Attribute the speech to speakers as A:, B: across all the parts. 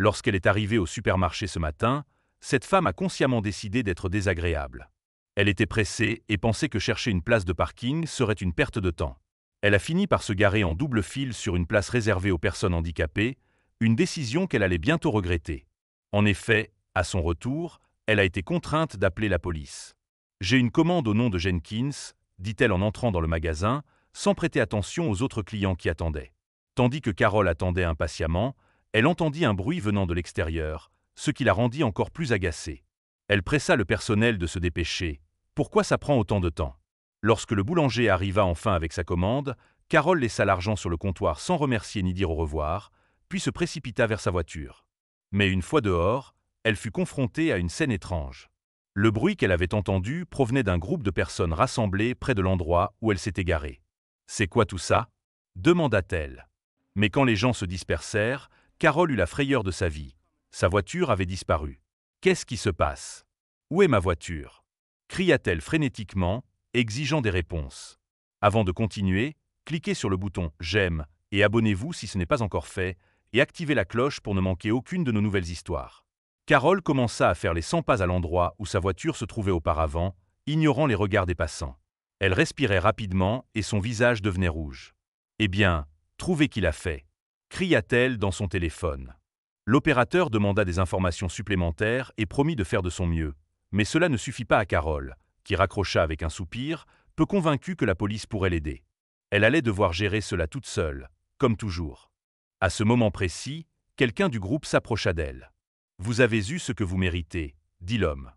A: Lorsqu'elle est arrivée au supermarché ce matin, cette femme a consciemment décidé d'être désagréable. Elle était pressée et pensait que chercher une place de parking serait une perte de temps. Elle a fini par se garer en double file sur une place réservée aux personnes handicapées, une décision qu'elle allait bientôt regretter. En effet, à son retour, elle a été contrainte d'appeler la police. « J'ai une commande au nom de Jenkins », dit-elle en entrant dans le magasin, sans prêter attention aux autres clients qui attendaient. Tandis que Carol attendait impatiemment, elle entendit un bruit venant de l'extérieur, ce qui la rendit encore plus agacée. Elle pressa le personnel de se dépêcher. Pourquoi ça prend autant de temps? Lorsque le boulanger arriva enfin avec sa commande, Carol laissa l'argent sur le comptoir sans remercier ni dire au revoir, puis se précipita vers sa voiture. Mais une fois dehors, elle fut confrontée à une scène étrange. Le bruit qu'elle avait entendu provenait d'un groupe de personnes rassemblées près de l'endroit où elle s'était garée. « C'est quoi tout ça ?» demanda-t-elle. Mais quand les gens se dispersèrent, Carol eut la frayeur de sa vie. Sa voiture avait disparu. « Qu'est-ce qui se passe? Où est ma voiture ?» cria-t-elle frénétiquement, exigeant des réponses. Avant de continuer, cliquez sur le bouton « J'aime » et abonnez-vous si ce n'est pas encore fait, et activez la cloche pour ne manquer aucune de nos nouvelles histoires. Carol commença à faire les 100 pas à l'endroit où sa voiture se trouvait auparavant, ignorant les regards des passants. Elle respirait rapidement et son visage devenait rouge. « Eh bien, trouvez qui l'a fait !» cria-t-elle dans son téléphone. L'opérateur demanda des informations supplémentaires et promit de faire de son mieux. Mais cela ne suffit pas à Carol, qui raccrocha avec un soupir, peu convaincue que la police pourrait l'aider. Elle allait devoir gérer cela toute seule, comme toujours. À ce moment précis, quelqu'un du groupe s'approcha d'elle. « Vous avez eu ce que vous méritez », dit l'homme.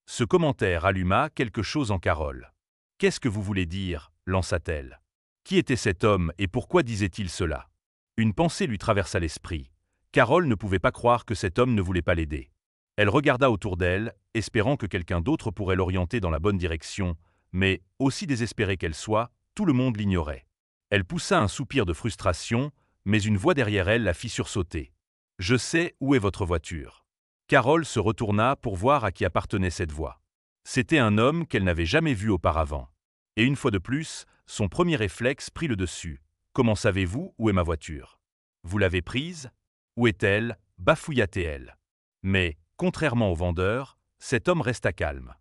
A: Ce commentaire alluma quelque chose en Carol. « Qu'est-ce que vous voulez dire ?» lança-t-elle. Qui était cet homme et pourquoi disait-il cela? Une pensée lui traversa l'esprit. Carol ne pouvait pas croire que cet homme ne voulait pas l'aider. Elle regarda autour d'elle, espérant que quelqu'un d'autre pourrait l'orienter dans la bonne direction, mais, aussi désespérée qu'elle soit, tout le monde l'ignorait. Elle poussa un soupir de frustration, mais une voix derrière elle la fit sursauter. « Je sais où est votre voiture. » Carol se retourna pour voir à qui appartenait cette voix. C'était un homme qu'elle n'avait jamais vu auparavant. Et une fois de plus, son premier réflexe prit le dessus. « Comment savez-vous où est ma voiture? Vous l'avez prise? Où est-elle » bafouilla-t-elle. Mais, contrairement au vendeur, cet homme resta calme.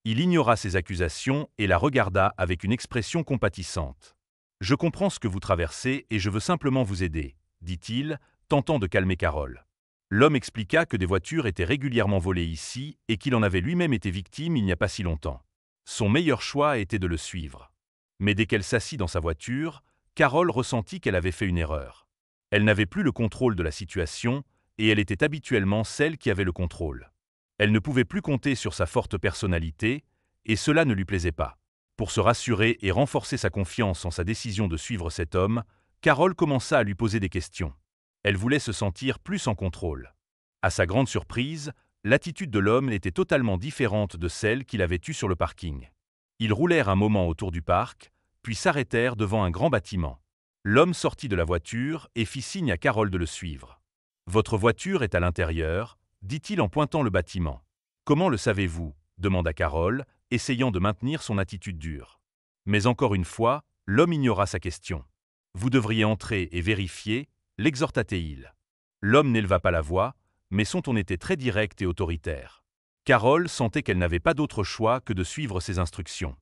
A: Il ignora ses accusations et la regarda avec une expression compatissante. « Je comprends ce que vous traversez et je veux simplement vous aider », dit-il, tentant de calmer Carol. L'homme expliqua que des voitures étaient régulièrement volées ici et qu'il en avait lui-même été victime il n'y a pas si longtemps. Son meilleur choix était de le suivre. Mais dès qu'elle s'assit dans sa voiture, Carol ressentit qu'elle avait fait une erreur. Elle n'avait plus le contrôle de la situation et elle était habituellement celle qui avait le contrôle. Elle ne pouvait plus compter sur sa forte personnalité et cela ne lui plaisait pas. Pour se rassurer et renforcer sa confiance en sa décision de suivre cet homme, Carol commença à lui poser des questions. Elle voulait se sentir plus en contrôle. À sa grande surprise, l'attitude de l'homme était totalement différente de celle qu'il avait eue sur le parking. Ils roulèrent un moment autour du parc, puis s'arrêtèrent devant un grand bâtiment. L'homme sortit de la voiture et fit signe à Carol de le suivre. « Votre voiture est à l'intérieur », dit-il en pointant le bâtiment. « Comment le savez-vous » demanda Carol, essayant de maintenir son attitude dure. Mais encore une fois, l'homme ignora sa question. « Vous devriez entrer et vérifier », l'exhorta-t-il. L'homme n'éleva pas la voix, mais son ton était très direct et autoritaire. Carol sentait qu'elle n'avait pas d'autre choix que de suivre ses instructions.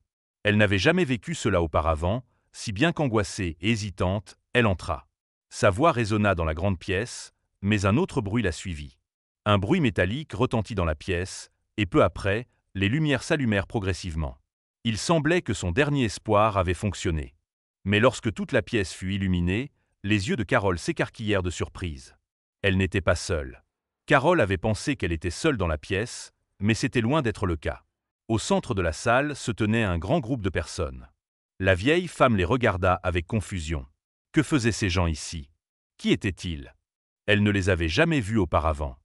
A: Elle n'avait jamais vécu cela auparavant, si bien qu'angoissée et hésitante, elle entra. Sa voix résonna dans la grande pièce, mais un autre bruit la suivit. Un bruit métallique retentit dans la pièce, et peu après, les lumières s'allumèrent progressivement. Il semblait que son dernier espoir avait fonctionné. Mais lorsque toute la pièce fut illuminée, les yeux de Carol s'écarquillèrent de surprise. Elle n'était pas seule. Carol avait pensé qu'elle était seule dans la pièce, mais c'était loin d'être le cas. Au centre de la salle se tenait un grand groupe de personnes. La vieille femme les regarda avec confusion. Que faisaient ces gens ici? Qui étaient-ils? Elle ne les avait jamais vus auparavant.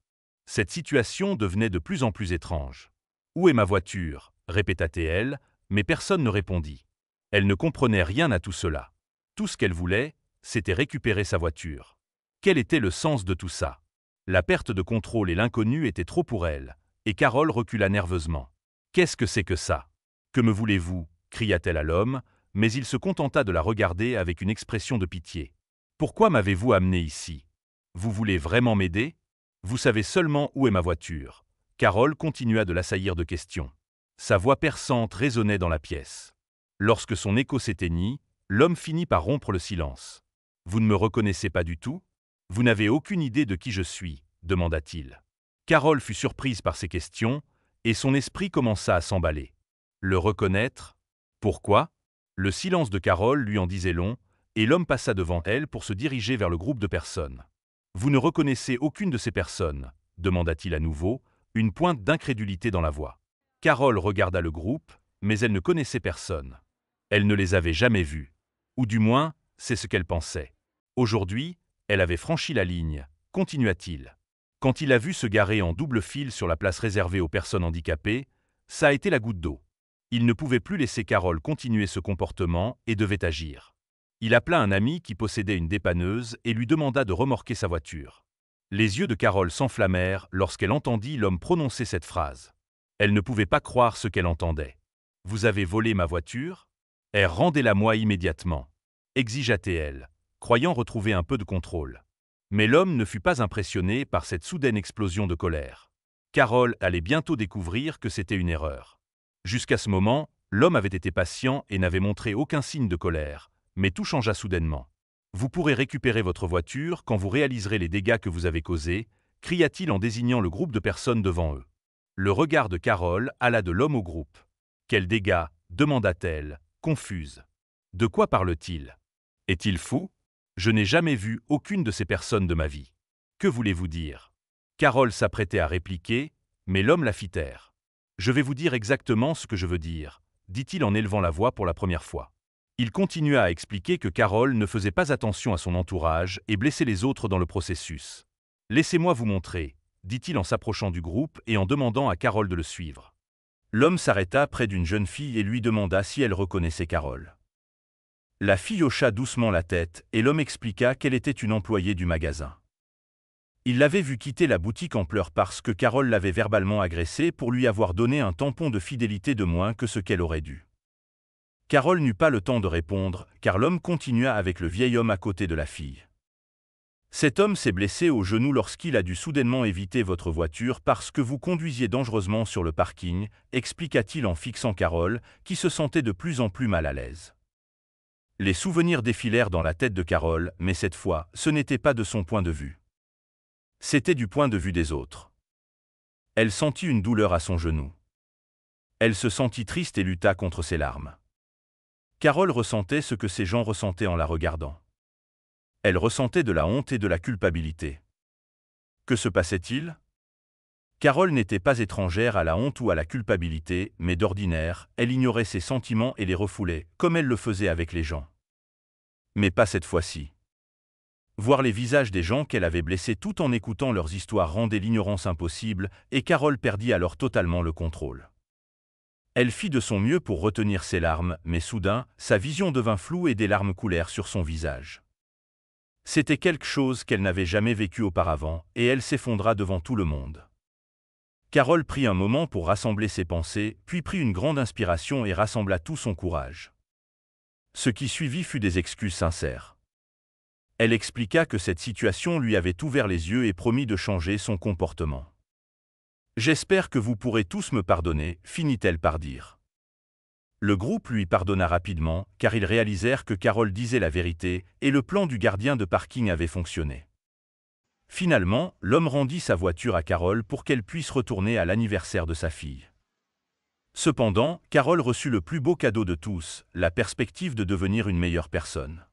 A: Cette situation devenait de plus en plus étrange. « Où est ma voiture » répéta-t-elle, mais personne ne répondit. Elle ne comprenait rien à tout cela. Tout ce qu'elle voulait, c'était récupérer sa voiture. Quel était le sens de tout ça? La perte de contrôle et l'inconnu étaient trop pour elle, et Carol recula nerveusement. « Qu'est-ce que c'est que ça? Que me voulez-vous » cria-t-elle à l'homme, mais il se contenta de la regarder avec une expression de pitié. « Pourquoi m'avez-vous amené ici? Vous voulez vraiment m'aider » Vous savez seulement où est ma voiture. Carole continua de l'assaillir de questions. Sa voix perçante résonnait dans la pièce. Lorsque son écho s'éteignit, l'homme finit par rompre le silence. « Vous ne me reconnaissez pas du tout? Vous n'avez aucune idée de qui je suis ?» demanda-t-il. Carole fut surprise par ces questions, et son esprit commença à s'emballer. Le reconnaître? Pourquoi? Le silence de Carole lui en disait long, et l'homme passa devant elle pour se diriger vers le groupe de personnes. « Vous ne reconnaissez aucune de ces personnes ?» demanda-t-il à nouveau, une pointe d'incrédulité dans la voix. Carole regarda le groupe, mais elle ne connaissait personne. Elle ne les avait jamais vus. Ou du moins, c'est ce qu'elle pensait. Aujourd'hui, elle avait franchi la ligne, continua-t-il. Quand il a vu se garer en double file sur la place réservée aux personnes handicapées, ça a été la goutte d'eau. Il ne pouvait plus laisser Carole continuer ce comportement et devait agir. Il appela un ami qui possédait une dépanneuse et lui demanda de remorquer sa voiture. Les yeux de Carole s'enflammèrent lorsqu'elle entendit l'homme prononcer cette phrase. Elle ne pouvait pas croire ce qu'elle entendait. « Vous avez volé ma voiture ? Rendez-la-moi immédiatement » exigea-t-elle, croyant retrouver un peu de contrôle. Mais l'homme ne fut pas impressionné par cette soudaine explosion de colère. Carole allait bientôt découvrir que c'était une erreur. Jusqu'à ce moment, l'homme avait été patient et n'avait montré aucun signe de colère, mais tout changea soudainement. « Vous pourrez récupérer votre voiture quand vous réaliserez les dégâts que vous avez causés » cria-t-il en désignant le groupe de personnes devant eux. Le regard de Carole alla de l'homme au groupe. « Quels dégâts » demanda-t-elle, confuse. « De quoi parle-t-il? Est-il fou? Je n'ai jamais vu aucune de ces personnes de ma vie. Que voulez-vous dire ?» Carole s'apprêtait à répliquer, mais l'homme la fit taire. « Je vais vous dire exactement ce que je veux dire » dit-il en élevant la voix pour la première fois. Il continua à expliquer que Carole ne faisait pas attention à son entourage et blessait les autres dans le processus. « Laissez-moi vous montrer » dit-il en s'approchant du groupe et en demandant à Carole de le suivre. L'homme s'arrêta près d'une jeune fille et lui demanda si elle reconnaissait Carole. La fille hocha doucement la tête et l'homme expliqua qu'elle était une employée du magasin. Il l'avait vue quitter la boutique en pleurs parce que Carole l'avait verbalement agressée pour lui avoir donné un tampon de fidélité de moins que ce qu'elle aurait dû. Carole n'eut pas le temps de répondre, car l'homme continua avec le vieil homme à côté de la fille. Cet homme s'est blessé au genou lorsqu'il a dû soudainement éviter votre voiture parce que vous conduisiez dangereusement sur le parking, expliqua-t-il en fixant Carole, qui se sentait de plus en plus mal à l'aise. Les souvenirs défilèrent dans la tête de Carole, mais cette fois, ce n'était pas de son point de vue. C'était du point de vue des autres. Elle sentit une douleur à son genou. Elle se sentit triste et lutta contre ses larmes. Carole ressentait ce que ces gens ressentaient en la regardant. Elle ressentait de la honte et de la culpabilité. Que se passait-il? Carole n'était pas étrangère à la honte ou à la culpabilité, mais d'ordinaire, elle ignorait ses sentiments et les refoulait, comme elle le faisait avec les gens. Mais pas cette fois-ci. Voir les visages des gens qu'elle avait blessés tout en écoutant leurs histoires rendait l'ignorance impossible, et Carole perdit alors totalement le contrôle. Elle fit de son mieux pour retenir ses larmes, mais soudain, sa vision devint floue et des larmes coulèrent sur son visage. C'était quelque chose qu'elle n'avait jamais vécu auparavant, et elle s'effondra devant tout le monde. Carole prit un moment pour rassembler ses pensées, puis prit une grande inspiration et rassembla tout son courage. Ce qui suivit fut des excuses sincères. Elle expliqua que cette situation lui avait ouvert les yeux et promit de changer son comportement. « J'espère que vous pourrez tous me pardonner » finit-elle par dire. Le groupe lui pardonna rapidement, car ils réalisèrent que Carole disait la vérité et le plan du gardien de parking avait fonctionné. Finalement, l'homme rendit sa voiture à Carole pour qu'elle puisse retourner à l'anniversaire de sa fille. Cependant, Carole reçut le plus beau cadeau de tous, la perspective de devenir une meilleure personne.